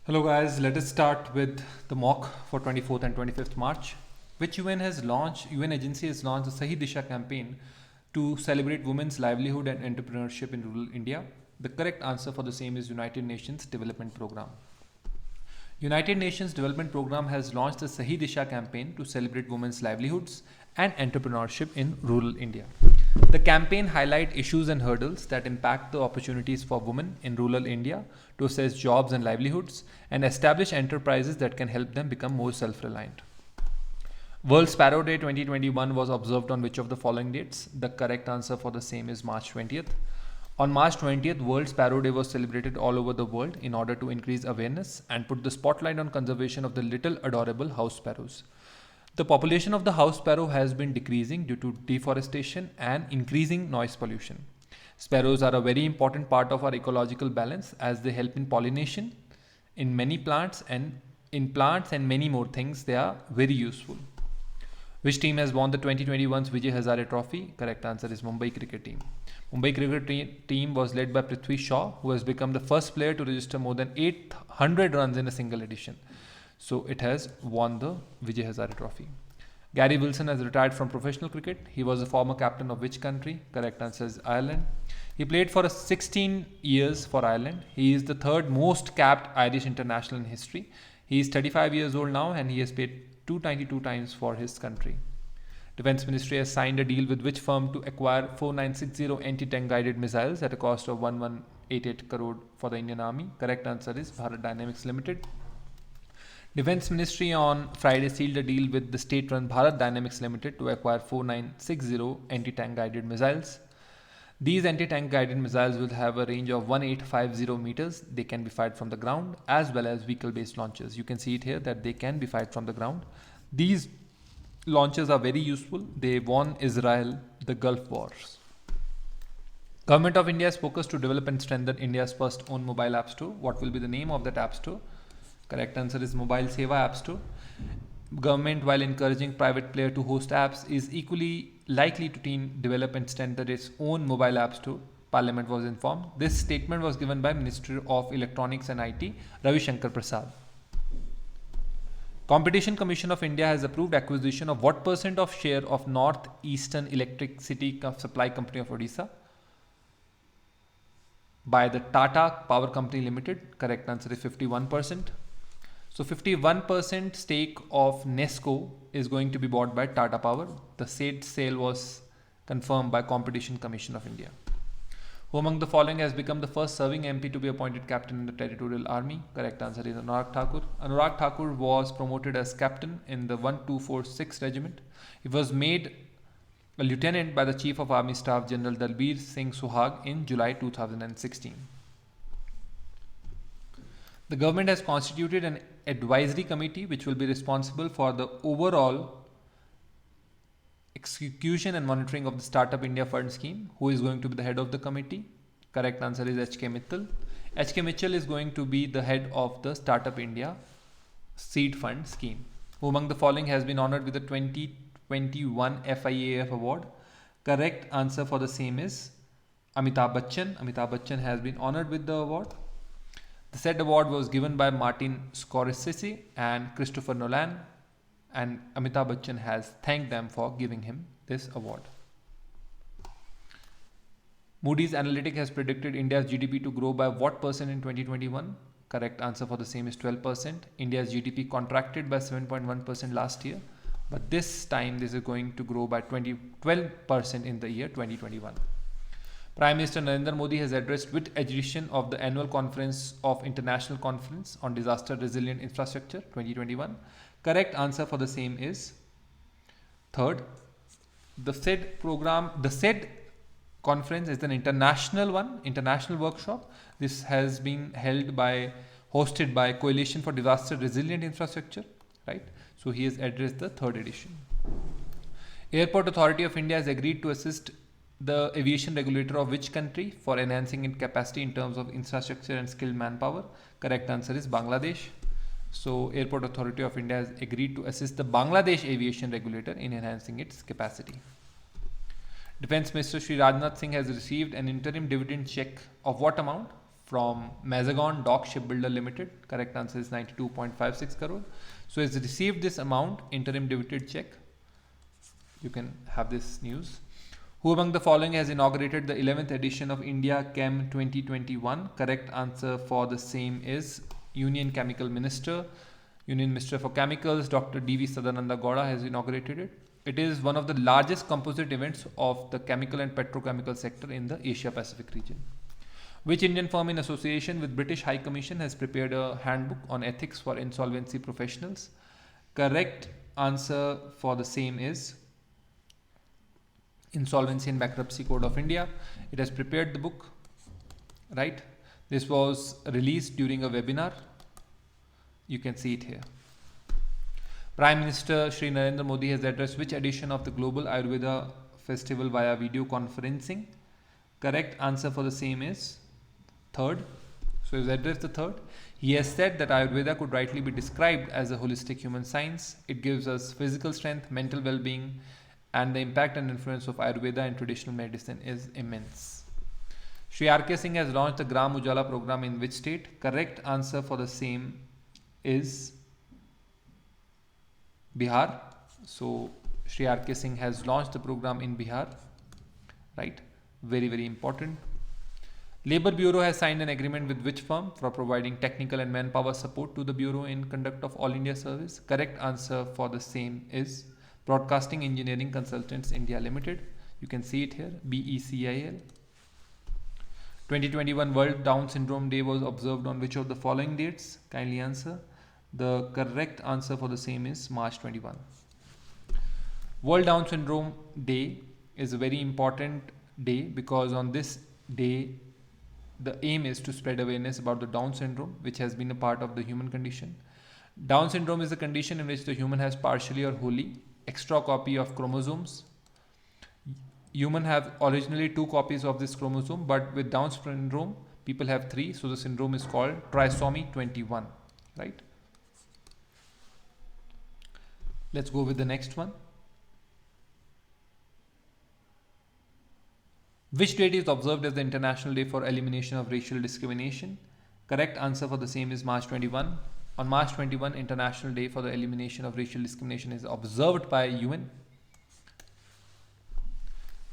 Hello guys, let us start with the mock for 24th and 25th March, which UN agency has launched the Sahi Disha campaign to celebrate women's livelihood and entrepreneurship in rural India. The correct answer for the same is United Nations Development Programme. United Nations Development Programme has launched the Sahi Disha campaign to celebrate women's livelihoods and entrepreneurship in rural India. The campaign highlights issues and hurdles that impact the opportunities for women in rural India to assess jobs and livelihoods and establish enterprises that can help them become more self-reliant. World Sparrow Day 2021 was observed on which of the following dates? The correct answer for the same is March 20th. On March 20th, World Sparrow Day was celebrated all over the world in order to increase awareness and put the spotlight on conservation of the little adorable house sparrows. The population of the house sparrow has been decreasing due to deforestation and increasing noise pollution. Sparrows are a very important part of our ecological balance as they help in pollination in many plants and many more things. They are very useful. Which team has won the 2021's Vijay Hazari Trophy? Correct answer is Mumbai Cricket Team. Mumbai Cricket Team was led by Prithvi Shaw, who has become the first player to register more than 800 runs in a single edition. So it has won the Vijay Hazari Trophy. Gary Wilson has retired from professional cricket. He was a former captain of which country? Correct answer is Ireland. He played for 16 years for Ireland. He is the third most capped Irish international in history. He is 35 years old now and he has played 292 times for his country. Defense Ministry has signed a deal with which firm to acquire 4960 anti-tank guided missiles at a cost of 1188 crore for the Indian Army. Correct answer is Bharat Dynamics Limited. Defense Ministry on Friday sealed a deal with the state-run Bharat Dynamics Limited to acquire 4960 anti-tank guided missiles. These anti-tank guided missiles will have a range of 1850 meters. They can be fired from the ground as well as vehicle-based launches. You can see it here that they can be fired from the ground. These launches are very useful. They won Israel the Gulf Wars. Government of India is focused to develop and strengthen India's first own mobile app store. What will be the name of that app store? Correct answer is Mobile Seva App Store. Government, while encouraging private player to host apps, is equally likely to develop and strengthen its own mobile app store. Parliament was informed. This statement was given by Minister of Electronics and IT, Ravi Shankar Prasad. Competition Commission of India has approved acquisition of what % of share of North Eastern Electricity Supply Company of Odisha by the Tata Power Company Limited? Correct answer is 51%. So 51% stake of Nesco is going to be bought by Tata Power. The said sale was confirmed by Competition Commission of India. Who among the following has become the first serving MP to be appointed captain in the Territorial Army? Correct answer is Anurag Thakur. Anurag Thakur was promoted as captain in the 1246 regiment. He was made a lieutenant by the Chief of Army Staff General Dalbir Singh Suhag in July 2016. The government has constituted an advisory committee which will be responsible for the overall execution and monitoring of the Startup India Fund scheme. Who is going to be the head of the committee? Correct answer is H.K. Mittal. H.K. Mitchell is going to be the head of the Startup India Seed Fund scheme. Who among the following has been honored with the 2021 FIAF award? Correct answer for the same is Amitabh Bachchan. Amitabh Bachchan has been honored with the award. The said award was given by Martin Scorsese and Christopher Nolan, and Amitabh Bachchan has thanked them for giving him this award. Moody's Analytic has predicted India's GDP to grow by what % in 2021? Correct answer for the same is 12%. India's GDP contracted by 7.1% last year, but this time this is going to grow by 12% in the year 2021. Prime Minister Narendra Modi has addressed which edition of the annual conference of International Conference on Disaster Resilient Infrastructure 2021? Correct answer for the same is third. The said conference is an international workshop. This has been hosted by Coalition for Disaster Resilient Infrastructure, right? So he has addressed the third edition. Airport Authority of India has agreed to assist the aviation regulator of which country for enhancing its capacity in terms of infrastructure and skilled manpower? Correct answer is Bangladesh. So Airport Authority of India has agreed to assist the Bangladesh aviation regulator in enhancing its capacity. Defense Minister Shri Rajnath Singh has received an interim dividend check of what amount? from Mazagon Dock Shipbuilder Limited. Correct answer is 92.56 crore. So it's received this amount, interim debited check. You can have this news. Who among the following has inaugurated the 11th edition of India Chem 2021? Correct answer for the same is Union Chemical Minister. Union Minister for Chemicals, Dr. D.V. Sadananda Gowda has inaugurated it. It is one of the largest composite events of the chemical and petrochemical sector in the Asia Pacific region. Which Indian firm in association with British High Commission has prepared a handbook on ethics for insolvency professionals? Correct answer for the same is Insolvency and Bankruptcy Code of India. It has prepared the book, right? This was released during a webinar. You can see it here. Prime Minister Shri Narendra Modi has addressed which edition of the Global Ayurveda Festival via video conferencing? Correct answer for the same is third. So he has addressed the third. He has said that Ayurveda could rightly be described as a holistic human science. It gives us physical strength, mental well-being, and the impact and influence of Ayurveda in traditional medicine is immense. Shri R.K. Singh has launched the Gram Ujala program in which state? Correct answer for the same is Bihar. So Shri R.K. Singh has launched the program in Bihar, right? Very, very important. Labour Bureau has signed an agreement with which firm for providing technical and manpower support to the Bureau in conduct of All India Service? Correct answer for the same is Broadcasting Engineering Consultants India Limited. You can see it here, BECIL. 2021 World Down Syndrome Day was observed on which of the following dates? Kindly answer. The correct answer for the same is March 21. World Down Syndrome Day is a very important day because on this day the aim is to spread awareness about the Down syndrome, which has been a part of the human condition. Down syndrome is a condition in which the human has partially or wholly extra copy of chromosomes. Human have originally 2 copies of this chromosome, but with Down syndrome people have 3, so the syndrome is called trisomy 21, right? Let's go with the next one. Which date is observed as the International Day for Elimination of Racial Discrimination? Correct answer for the same is March 21. On March 21, International Day for the Elimination of Racial Discrimination is observed by UN.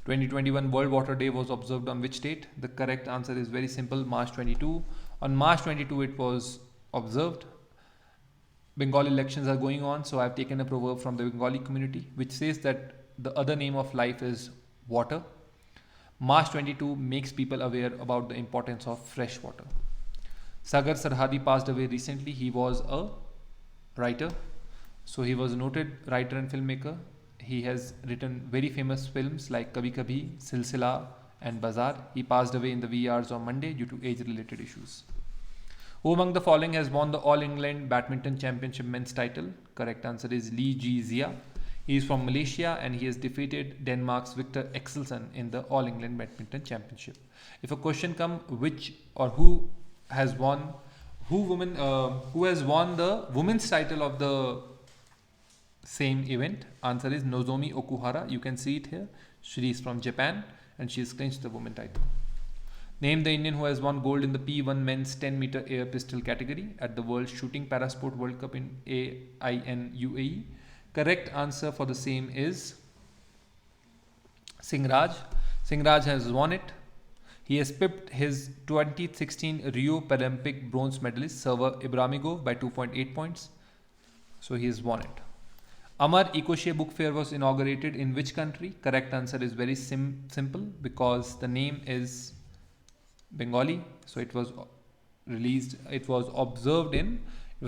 2021 World Water Day was observed on which date? The correct answer is very simple, March 22. On March 22 it was observed. Bengali elections are going on, so I have taken a proverb from the Bengali community which says that the other name of life is water. March 22 makes people aware about the importance of fresh water. Sagar Sarhadi passed away recently. He was a writer. So he was a noted writer and filmmaker. He has written very famous films like Kabhi Kabhi, Silsila and Bazaar. He passed away in the wee hours on Monday due to age-related issues. Who among the following has won the All England Badminton Championship men's title? Correct answer is Lee Ji Zia. He is from Malaysia and he has defeated Denmark's Victor Axelsen in the All England Badminton Championship. If a question comes, which or who has won the women's title of the same event? Answer is Nozomi Okuhara. You can see it here. She is from Japan and she has clinched the women's title. Name the Indian who has won gold in the P1 men's 10-meter air pistol category at the World Shooting Parasport World Cup in AIN UAE. Correct answer for the same is Singraj. Singraj has won it. He has pipped his 2016 Rio Paralympic bronze medalist Server Ibramigov by 2.8 points. So he has won it. Amar Ecoshare Book Fair was inaugurated in which country? Correct answer is very simple because the name is Bengali. So it was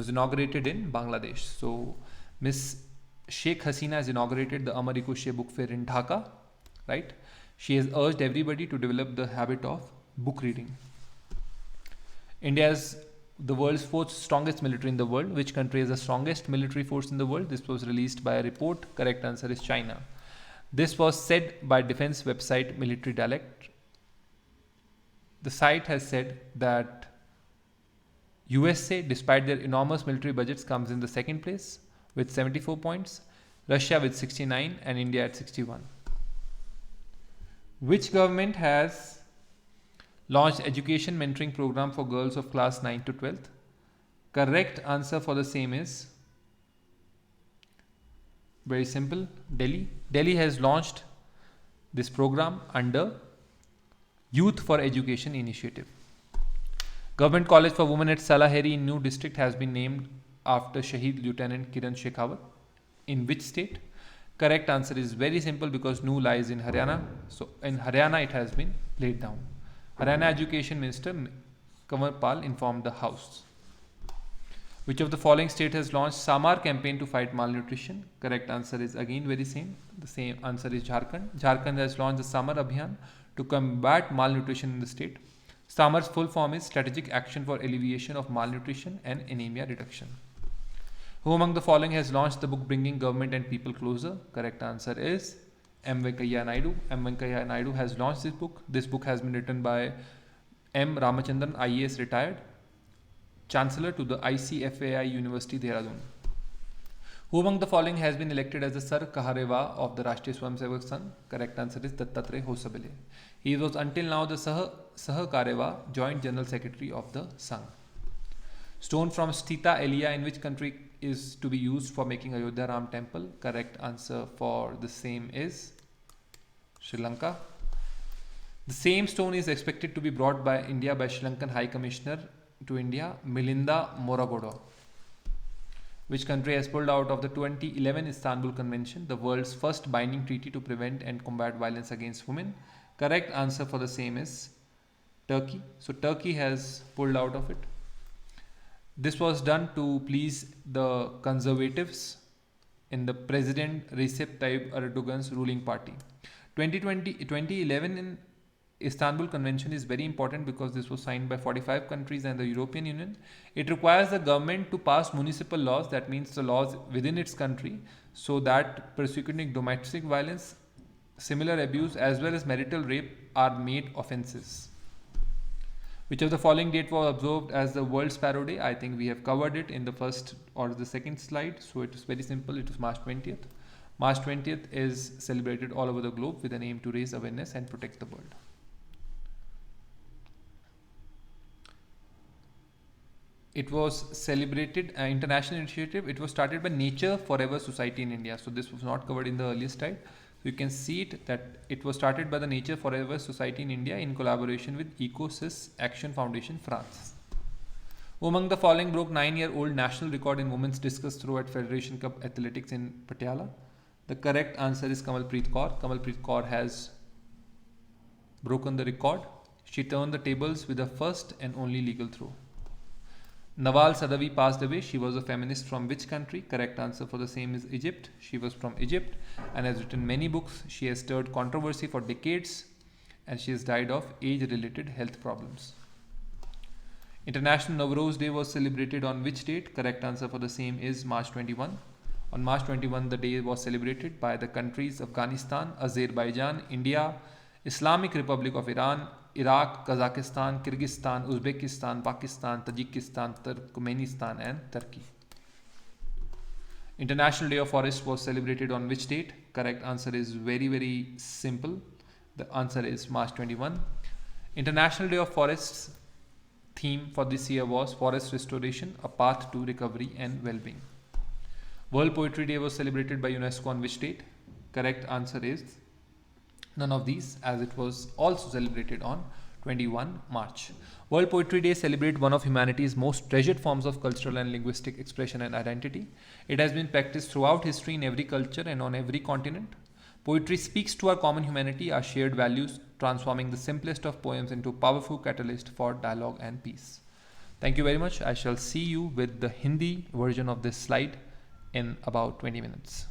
inaugurated in Bangladesh. So Miss Sheikh Hasina has inaugurated the Amar Ecoshare Book Fair in Dhaka, right? She has urged everybody to develop the habit of book reading. India is the world's 4th strongest military in the world. Which country is the strongest military force in the world? This was released by a report. Correct answer is China. This was said by defense website Military Dialect. The site has said that USA, despite their enormous military budgets, comes in the 2nd place with 74 points, Russia with 69 and India at 61. Which government has Launched education mentoring program for girls of class 9 to 12th. Correct answer for the same is very simple, Delhi. Delhi has launched this program under Youth for Education Initiative. Government College for Women at Salaheri in New District has been named after Shaheed Lieutenant Kiran Shekhawat. In which state? Correct answer is very simple because New lies in Haryana. So in Haryana it has been laid down. Haryana Education Minister Kanwar Pal informed the House. Which of the following state has launched Samar campaign to fight malnutrition? Correct answer is again very same. The same answer is Jharkhand. Jharkhand has launched the Samar Abhiyan to combat malnutrition in the state. Samar's full form is Strategic Action for Alleviation of Malnutrition and Anemia Reduction. Who among the following has launched the book Bringing Government and People Closer? Correct answer is M. Venkaiah Naidu. M. Venkaiah Naidu has launched this book. This book has been written by M. Ramachandran, IAS retired, Chancellor to the ICFAI University, Dehradun. Who among the following has been elected as the Sar Kaharewa of the Rashtriya Swayamsevak Sangh? Correct answer is Dattatreya Hosabale. He was until now the Kaharewa Joint General Secretary of the Sangh. Stone from Stita Elia in which country is to be used for making Ayodhya Ram Temple? Correct answer for the same is Sri Lanka. The same stone is expected to be brought by India by Sri Lankan High Commissioner to India, Milinda Moragodo. Which country has pulled out of the 2011 Istanbul Convention, the world's first binding treaty to prevent and combat violence against women? Correct answer for the same is Turkey. So Turkey has pulled out of it. This was done to please the conservatives in the President Recep Tayyip Erdogan's ruling party. 2011 in Istanbul Convention is very important because this was signed by 45 countries and the European Union. It requires the government to pass municipal laws, that means the laws within its country, so that persecuting domestic violence, similar abuse as well as marital rape are made offences. Which of the following date was observed as the World Sparrow Day? I think we have covered it in the first or the second slide, so it is very simple. It is March 20th. March 20th is celebrated all over the globe with an aim to raise awareness and protect the bird. It was celebrated, international initiative. It was started by Nature Forever Society in India. So this was not covered in the earlier slide. So you can see it that it was started by the Nature Forever Society in India in collaboration with Ecosys Action Foundation, France. Who among the following broke 9-year-old national record in women's discus throw at Federation Cup Athletics in Patiala? The correct answer is Kamalpreet Kaur. Kamalpreet Kaur has broken the record. She turned the tables with the first and only legal throw. Nawal Sadawi passed away. She was a feminist from which country? Correct answer for the same is Egypt. She was from Egypt and has written many books. She has stirred controversy for decades and she has died of age-related health problems. International Nowruz Day was celebrated on which date? Correct answer for the same is March 21. On March 21, the day was celebrated by the countries Afghanistan, Azerbaijan, India, Islamic Republic of Iran, Iraq, Kazakhstan, Kyrgyzstan, Uzbekistan, Pakistan, Tajikistan, Turkmenistan and Turkey. International Day of Forest was celebrated on which date? Correct answer is very simple. The answer is March 21. International Day of Forests theme for this year was Forest Restoration, a Path to Recovery and Well-being. World Poetry Day was celebrated by UNESCO on which date? Correct answer is none of these, as it was also celebrated on 21 March. World Poetry Day celebrates one of humanity's most treasured forms of cultural and linguistic expression and identity. It has been practiced throughout history in every culture and on every continent. Poetry speaks to our common humanity, our shared values, transforming the simplest of poems into a powerful catalyst for dialogue and peace. Thank you very much. I shall see you with the Hindi version of this slide in about 20 minutes.